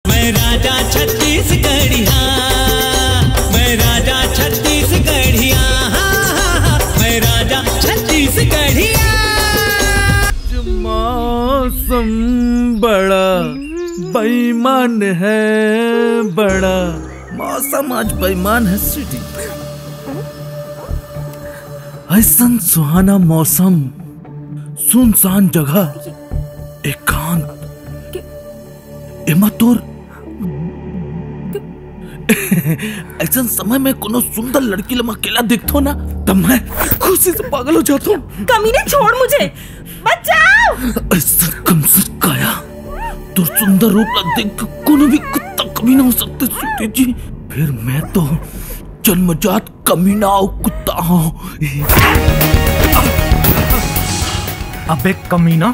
मैं राजा छत्तीसगढ़िया, मैं राजा छत्तीसगढ़िया, मैं राजा छत्तीसगढ़िया। मौसम बड़ा बेईमान है, बड़ा मौसम आज बेईमान है सिटी। ऐसा सुहाना मौसम, सुनसान जगह, एकांत, इमातुर ऐसा समय में कोनो सुंदर लड़की लम अकेला देखतो ना तब मैं खुशी से पागल हो जाता हूँ। कमीने छोड़ मुझे, बचाओ। ऐसा कमसर काया तो सुंदर रूप ला देख कोनो भी कुत्ता कमीना हो सकता है जी। फिर मैं तो जन्मजात कमीना और कुत्ता हूँ। अबे कमीना,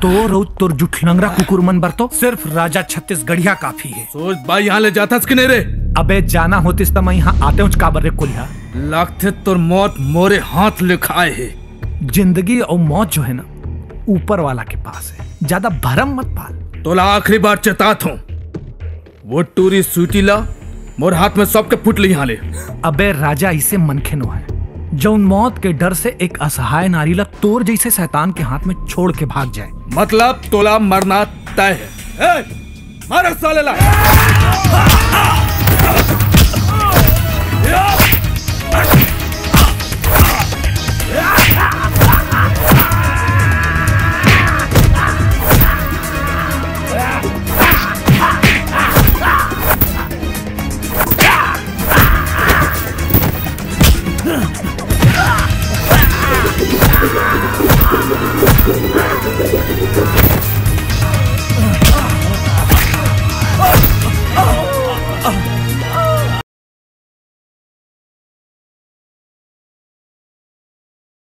तोर जुठलंगरा कुकुर मन बर तो सिर्फ राजा छत्तीसगढ़िया काफी है। सोच भाई यहाँ ले जाता किने रे? अबे जाना होतिस तो मैं यहाँ आते हूँ काबर रे कुलिया। लगते तोर मौत मोरे हाथ लिखाए है। जिंदगी और मौत जो है ना ऊपर वाला के पास है, ज्यादा भरम मत पाल। तोला आखिरी बार चेतात हूँ, वो टूरी सूटी ला मोर हाथ में सबके फुट ली यहाँ ले। अबे राजा इसे मनखे नो है जो उन मौत के डर से एक असहाय नारी ला तोर जैसे शैतान के हाथ में छोड़ के भाग जाए। मतलब तोला मरना तय है। मारो साले ला।